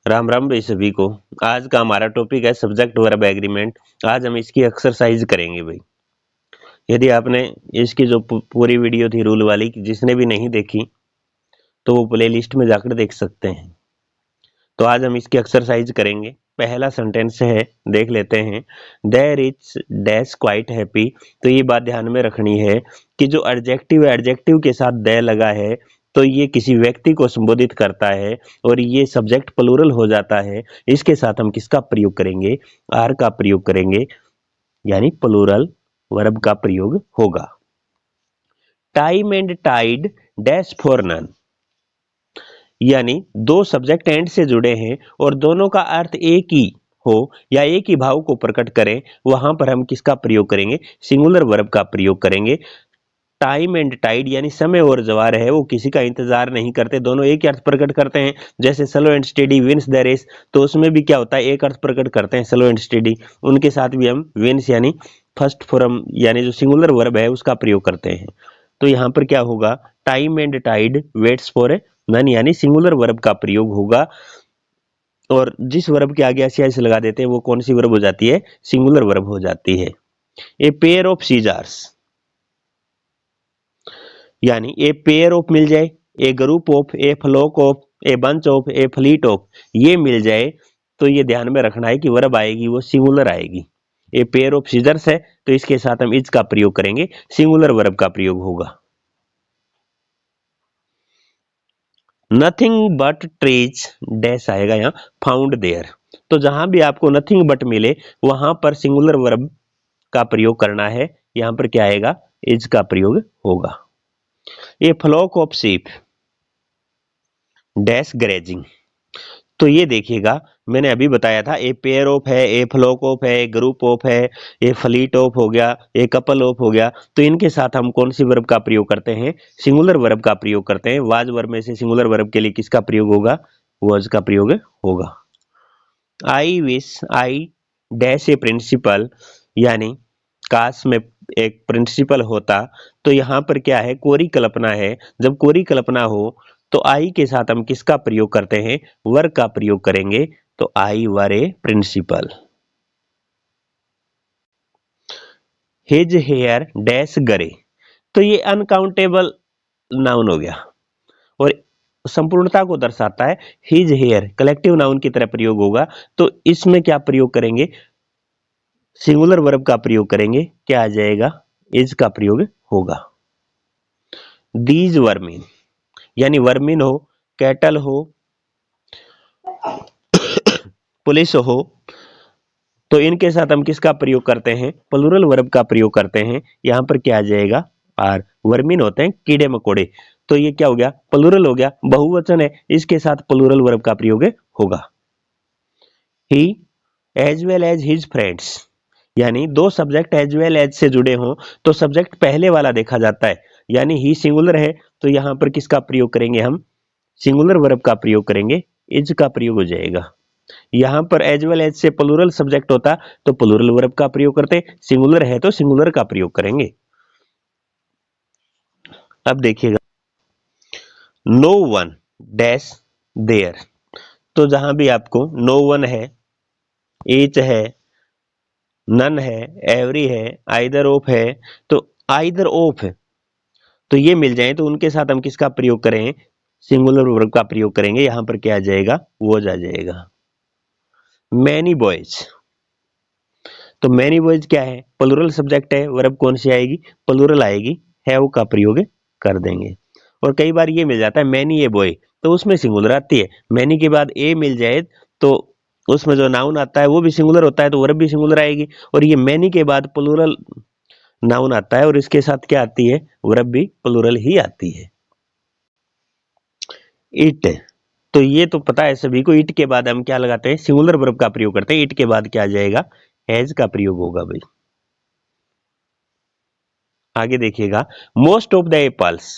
राम राम भाई सभी को। आज का हमारा टॉपिक है सब्जेक्ट वर्ब एग्रीमेंट। आज हम इसकी एक्सरसाइज करेंगे भाई। यदि आपने इसकी जो पूरी वीडियो थी रूल वाली जिसने भी नहीं देखी तो वो प्ले लिस्ट में जाकर देख सकते हैं। तो आज हम इसकी एक्सरसाइज करेंगे। पहला सेंटेंस है, देख लेते हैं। There is dash quite happy. तो ये बात ध्यान में रखनी है कि जो एडजेक्टिव है, एडजेक्टिव के साथ दे लगा है तो ये किसी व्यक्ति को संबोधित करता है और ये सब्जेक्ट प्लूरल हो जाता है। इसके साथ हम किसका प्रयोग करेंगे? आर का प्रयोग करेंगे, यानी प्लूरल वर्ब का प्रयोग होगा। Time and tide dash for none, यानी दो सब्जेक्ट एंड से जुड़े हैं और दोनों का अर्थ एक ही हो या एक ही भाव को प्रकट करें, वहां पर हम किसका प्रयोग करेंगे? सिंगुलर वर्ब का प्रयोग करेंगे। टाइम एंड टाइड यानी समय और जवार है, वो किसी का इंतजार नहीं करते, दोनों एक ही अर्थ प्रकट करते हैं। जैसे slow and steady wins the race, तो उसमें भी क्या होता है? एक अर्थ प्रकट करते हैं, स्लो एंड स्टेडी। उनके साथ भी हम विंस यानी फर्स्ट फॉर्म यानी जो सिंगुलर वर्ब है उसका प्रयोग करते हैं। तो यहाँ पर क्या होगा? Time and tide waits for none, यानी सिंगुलर वर्ब का प्रयोग होगा। और जिस वर्ब के आगे एस लगा देते हैं वो कौन सी वर्ब हो जाती है? सिंगुलर वर्ब हो जाती है। ए पेयर ऑफ सीजर्स, यानी ए पेयर ऑफ मिल जाए, a group of, a flock of, a bunch of, a fleet of, ये मिल जाए तो ये ध्यान में रखना है कि वर्ब आएगी वो सिंगुलर आएगी। ए पेयर ऑफ सीजर्स है तो इसके साथ हम इज का प्रयोग करेंगे, सिंगुलर वर्ब का प्रयोग होगा। नथिंग बट ट्रीज डैश आएगा यहाँ फाउंड देयर। तो जहां भी आपको नथिंग बट मिले वहां पर सिंगुलर वर्ब का प्रयोग करना है। यहां पर क्या आएगा? इज का प्रयोग होगा। A flock of sheep dash grazing. तो ये देखिएगा, मैंने अभी बताया था ए पेयर ऑफ है, ए फ्लॉक ऑफ है, ए ग्रुप ऑफ है, ए फ्लीट ऑफ हो गया, ए कपल ऑफ हो गया। तो इनके साथ हम कौन सी वर्ब का प्रयोग करते हैं? सिंगुलर वर्ब का प्रयोग करते हैं। वाज वर्ब में से सिंगुलर वर्ब के लिए किसका प्रयोग होगा? वाज का प्रयोग होगा। I wish I dash a principal, यानी काश में एक प्रिंसिपल होता। तो यहाँ पर क्या है? कोरी कल्पना है। जब कोरी कल्पना हो तो आई के साथ हम किसका प्रयोग करते हैं? वर का प्रयोग करेंगे। तो आई वर ए प्रिंसिपल। हिज हेयर डैश गरे, तो ये अनकाउंटेबल नाउन हो गया और संपूर्णता को दर्शाता है। हिज हेयर कलेक्टिव नाउन की तरह प्रयोग होगा। तो इसमें क्या प्रयोग करेंगे? सिंगुलर वर्ब का प्रयोग करेंगे। क्या आ जाएगा? इज का प्रयोग होगा। दीज वर्मिन, यानी वर्मिन हो, कैटल हो, पुलिस हो, तो इनके साथ हम किसका प्रयोग करते हैं? प्लूरल वर्ब का प्रयोग करते हैं। यहां पर क्या आ जाएगा? आर। वर्मिन होते हैं कीड़े मकोड़े, तो ये क्या हो गया? प्लूरल हो गया, बहुवचन है, इसके साथ प्लूरल वर्ब का प्रयोग होगा। He as well as his friends, यानी दो सब्जेक्ट एज वेल एज से जुड़े हों तो सब्जेक्ट पहले वाला देखा जाता है। यानी ही सिंगुलर है तो यहां पर किसका प्रयोग करेंगे? हम सिंगुलर वर्ब का प्रयोग करेंगे, इज का प्रयोग हो जाएगा। यहां पर एज वेल एज से प्लूरल सब्जेक्ट होता तो प्लूरल वर्ब का प्रयोग करते, सिंगुलर है तो सिंगुलर का प्रयोग करेंगे। अब देखिएगा, नो वन डैश देयर, तो जहां भी आपको नो वन है, एच है, नन है, एवरी है, आइदर ऑफ है, तो आइदर ऑफ है तो ये मिल जाए तो उनके साथ हम किसका प्रयोग करें? सिंगुलर वर्ब का प्रयोग करेंगे। यहां पर क्या आ जाएगा? वॉज आ जाएगा। मैनी बॉयज, तो मैनी बॉयज क्या है? प्लूरल सब्जेक्ट है, वर्ब कौन सी आएगी? प्लूरल आएगी, हैव का प्रयोग कर देंगे। और कई बार ये मिल जाता है मैनी ए बॉय, तो उसमें सिंगुलर आती है। मैनी के बाद ए मिल जाए तो उसमें जो नाउन आता है वो भी सिंगुलर होता है तो वर्ब भी सिंगुलर आएगी। और ये मैनी के बाद प्लूरल नाउन आता है और इसके साथ क्या आती है? वर्ब भी प्लूरल ही आती है। इट, तो ये तो पता है सभी को, इट के बाद हम क्या लगाते हैं? सिंगुलर वर्ब का प्रयोग करते हैं। इट के बाद क्या आ जाएगा? हैज का प्रयोग होगा भाई। आगे देखिएगा, मोस्ट ऑफ द एप्पल्स,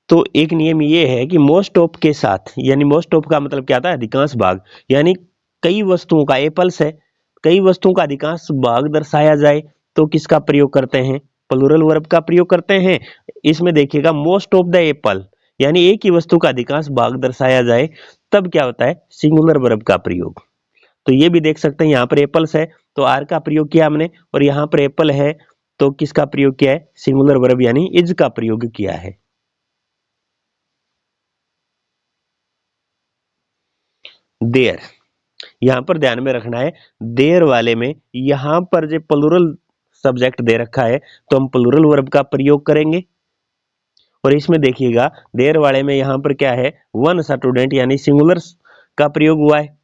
तो एक नियम ये है कि मोस्ट ऑफ के साथ, यानी मोस्ट ऑफ का मतलब क्या था? अधिकांश भाग, यानी कई वस्तुओं का, एप्पल्स है, कई वस्तुओं का अधिकांश भाग दर्शाया जाए तो किसका प्रयोग करते हैं? प्लूरल वर्ब का प्रयोग करते हैं। इसमें देखिएगा मोस्ट ऑफ द एप्पल, यानी एक ही वस्तु का अधिकांश भाग दर्शाया जाए तब क्या होता है, सिंगुलर वर्ब का प्रयोग। तो ये भी देख सकते हैं, यहाँ पर एप्पल्स है तो आर का प्रयोग किया हमने, और यहाँ पर एप्पल है तो किसका प्रयोग किया है, सिंगुलर वर्ब यानी इज का प्रयोग किया है। देयर, यहां पर ध्यान में रखना है, देयर वाले में यहां पर जो प्लूरल सब्जेक्ट दे रखा है तो हम प्लूरल वर्ब का प्रयोग करेंगे। और इसमें देखिएगा देयर वाले में यहां पर क्या है, वन स्टूडेंट यानी सिंगुलर का प्रयोग हुआ है,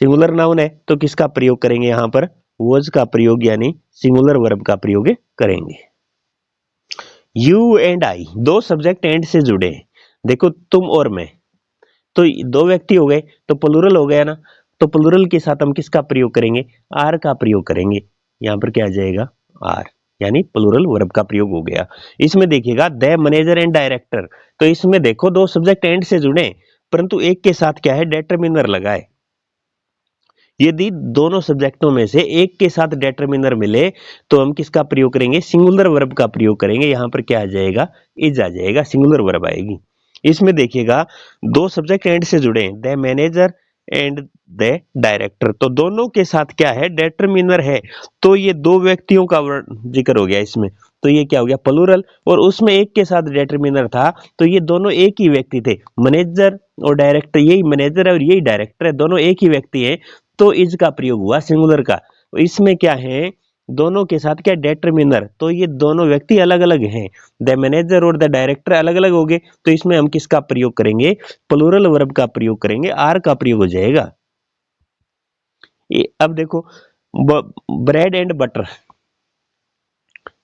सिंगुलर नाउन है तो किसका प्रयोग करेंगे, यहां पर वॉज का प्रयोग यानी सिंगुलर वर्ब का प्रयोग करेंगे। यू एंड आई, दो सब्जेक्ट एंड से जुड़े हैं, देखो तुम और मैं, तो दो व्यक्ति हो गए तो प्लूरल हो गया ना, तो प्लूरल के साथ हम किसका प्रयोग करेंगे, आर का प्रयोग करेंगे। यहां पर क्या आ जाएगा, आर, यानी प्लूरल वर्ब का प्रयोग हो गया। इसमें देखिएगा द मैनेजर एंड डायरेक्टर, तो इसमें देखो दो सब्जेक्ट एंड से जुड़े परंतु एक के साथ क्या है, डेटरमिनर लगा है। यदि दोनों सब्जेक्टों में से एक के साथ डेटरमिनर मिले तो हम किसका प्रयोग करेंगे, सिंगुलर वर्ब का प्रयोग करेंगे। यहां पर क्या आ जाएगा, इज आ जाएगा, सिंगुलर वर्ब आएगी। इसमें देखिएगा दो सब्जेक्ट एंड से जुड़े हैं, the manager and the director, तो दोनों के साथ क्या है, डेटरमिनर है, तो ये दो व्यक्तियों का जिक्र हो गया इसमें, तो ये क्या हो गया, प्लूरल, और उसमें एक के साथ डेटरमिनर था तो ये दोनों एक ही व्यक्ति थे, मैनेजर और डायरेक्टर, यही मैनेजर है और यही डायरेक्टर है, दोनों एक ही व्यक्ति है, तो इज का प्रयोग हुआ सिंगुलर का। इसमें क्या है, दोनों के साथ क्या, डेटरमिनर, तो ये दोनों व्यक्ति अलग अलग हैं, द मैनेजर और द डायरेक्टर अलग अलग हो गए, तो इसमें हम किसका प्रयोग करेंगे, प्लूरल वर्ब का प्रयोग करेंगे, आर का प्रयोग हो जाएगा। अब देखो ब्रेड एंड बटर,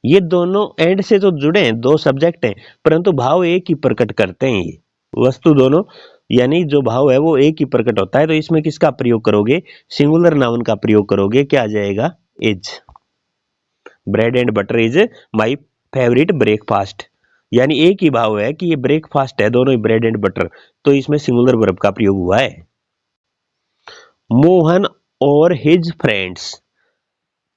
ये दोनों एंड से तो जुड़े हैं, दो सब्जेक्ट हैं परंतु भाव एक ही प्रकट करते हैं, ये वस्तु दोनों यानी जो भाव है वो एक ही प्रकट होता है, तो इसमें किसका प्रयोग करोगे, सिंगुलर नाउन का प्रयोग करोगे, क्या आ जाएगा, is. Bread and butter is my favourite breakfast, यानी एक ही भाव है कि ये ब्रेकफास्ट है, दोनों ही ब्रेड एंड बटर, तो इसमें सिंगुलर वर्ब का प्रयोग हुआ है। मोहन और हिज फ्रेंड्स,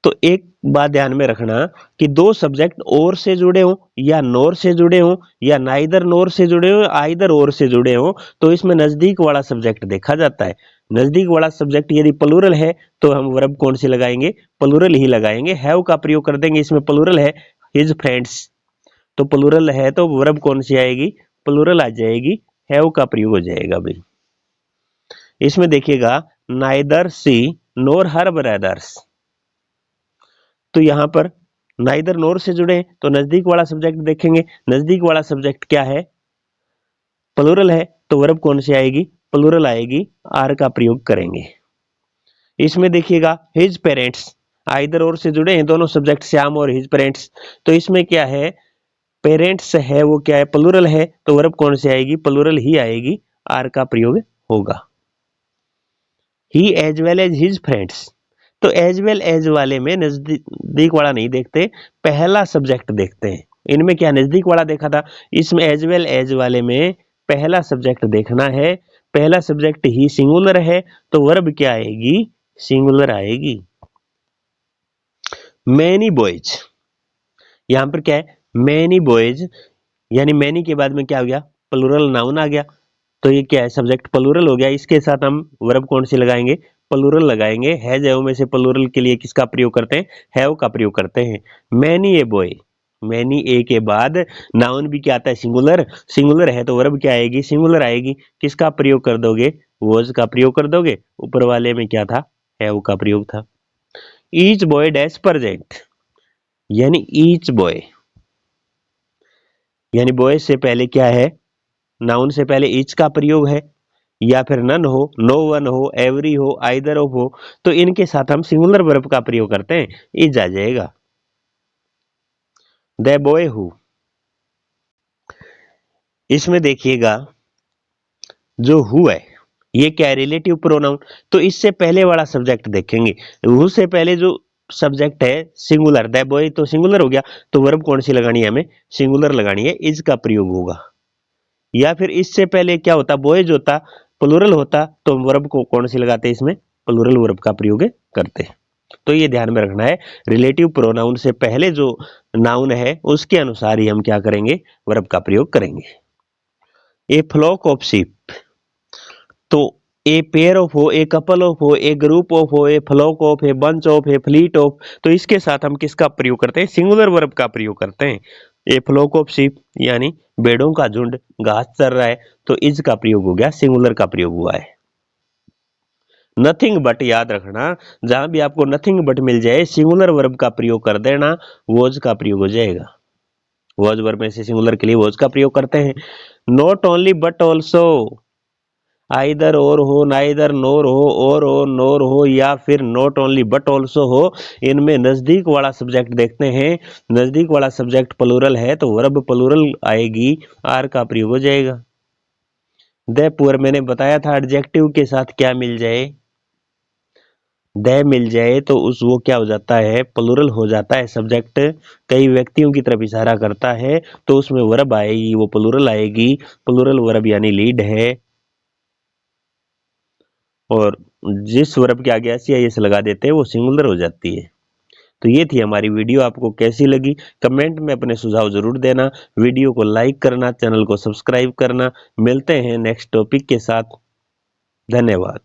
तो एक बात ध्यान में रखना कि दो सब्जेक्ट और से जुड़े हों या नोर से जुड़े हों या नाइदर नोर से जुड़े हों, आइदर और से जुड़े हों, तो इसमें नजदीक वाला सब्जेक्ट देखा जाता है। नजदीक वाला सब्जेक्ट यदि प्लूरल है तो हम वर्ब कौन सी लगाएंगे, प्लूरल ही लगाएंगे, हैव का प्रयोग कर देंगे, इसमें प्लूरल है हिज फ्रेंड्स, तो प्लूरल है तो वर्ब कौन सी आएगी, प्लूरल आ जाएगी, हैव का प्रयोग हो जाएगा भाई। इसमें देखिएगा नाइदर सी नोर हर ब्रदर्स, तो यहां पर नाइदर नोर से जुड़े हैं तो नजदीक वाला सब्जेक्ट देखेंगे, नजदीक वाला सब्जेक्ट क्या है, प्लूरल है, तो वर्ब कौन सी आएगी, प्लूरल आएगी, आर का प्रयोग करेंगे। इसमें देखिएगा हिज पेरेंट्स, आइदर और से जुड़े हैं दोनों सब्जेक्ट श्याम और हिज पेरेंट्स, तो इसमें क्या है, पेरेंट्स है वो क्या है, प्लूरल है, तो वर्ब कौन सी आएगी, प्लूरल ही आएगी, आर का प्रयोग होगा। He as well as his friends, तो एज वेल एज वाले में नजदीक वाला नहीं देखते, पहला सब्जेक्ट देखते हैं। इनमें क्या नजदीक वाला देखा था, इसमें एज वेल एज वाले में पहला सब्जेक्ट देखना है, पहला सब्जेक्ट ही सिंगुलर है तो वर्ब क्या आएगी, सिंगुलर आएगी। मैनी बॉयज, यहां पर क्या है, मैनी बॉयज, यानी मैनी के बाद में क्या हो गया, प्लूरल नाउन आ गया, तो ये क्या है, सब्जेक्ट प्लूरल हो गया, इसके साथ हम वर्ब कौन सी लगाएंगे, प्लूरल लगाएंगे। हैज हैव में से प्लूरल के लिए किसका प्रयोग करते हैं, हैव का प्रयोग करते हैं। Many a boy, many a के बाद नाउन भी क्या आता है, सिंगुलर, सिंगुलर है तो वर्ब क्या आएगी, सिंगुलर आएगी, किसका प्रयोग कर दोगे, वॉज का प्रयोग कर दोगे, ऊपर वाले में क्या था, हैव का प्रयोग था। ईच बॉय डैश प्रेजेंट, यानी ईच बॉय, यानी बॉय से पहले क्या है, नाउन से पहले ईच का प्रयोग है, या फिर नन हो, नो वन हो, एवरी हो, आइदर ऑफ हो, तो इनके साथ हम सिंगुलर वर्ब का प्रयोग करते हैं, इज आ जाएगा। द बॉय हु, इसमें देखिएगा जो हु है ये क्या है, रिलेटिव प्रोनाउन, तो इससे पहले वाला सब्जेक्ट देखेंगे, हु से पहले जो सब्जेक्ट है सिंगुलर, द बॉय तो सिंगुलर हो गया, तो वर्ब कौन सी लगानी है, हमें सिंगुलर लगानी है, इज का प्रयोग होगा। या फिर इससे पहले क्या होता, बॉयज होता, प्लूरल होता, तो वर्ब को कौन सी लगाते हैं, इसमें प्लूरल वर्ब का प्रयोग करते हैं। तो ये ध्यान में रखना है, रिलेटिव प्रोनाउन से पहले जो नाउन है उसके अनुसार ही हम क्या करेंगे, वर्ब का प्रयोग करेंगे। ए फ्लॉक ऑफ शीप, तो ए पेयर ऑफ हो, ए कपल ऑफ हो, ए ग्रुप ऑफ हो, a flock of, a bunch of, a fleet of, तो इसके साथ हम किसका प्रयोग करते हैं? सिंगुलर वर्ब का प्रयोग करते हैं। ए फ्लॉक ऑफ शीप यानी भेड़ों का झुंड घास चर रहा है, तो इज का प्रयोग हो गया, सिंगुलर का प्रयोग हुआ है। नथिंग बट याद रखना, जहां भी आपको नथिंग बट मिल जाए सिंगुलर वर्ब का प्रयोग कर देना, वॉज का प्रयोग हो जाएगा। वॉज वर्ब में से सिंगुलर के लिए वॉज का प्रयोग करते हैं। Not only but also, either और हो, नाइदर नोर हो, और नोर हो, या फिर नॉट ओनली बट ऑल्सो हो, इनमें नजदीक वाला सब्जेक्ट देखते हैं। नजदीक वाला सब्जेक्ट प्लूरल है तो वर्ब प्लूरल आएगी, आर का प्रयोग हो जाएगा। द पुअर मैंने बताया था एडजेक्टिव के साथ क्या मिल जाए, द मिल जाए तो उस वो क्या हो जाता है? प्लूरल हो जाता है। सब्जेक्ट कई व्यक्तियों की तरफ इशारा करता है तो उसमें वर्ब आएगी, वो प्लूरल आएगी। प्लूरल वर्ब यानी लीड है, और जिस वर्ब के आगे एस या एस लगा देते हैं वो सिंगुलर हो जाती है। तो ये थी हमारी वीडियो, आपको कैसी लगी कमेंट में अपने सुझाव जरूर देना। वीडियो को लाइक करना, चैनल को सब्सक्राइब करना। मिलते हैं नेक्स्ट टॉपिक के साथ। धन्यवाद।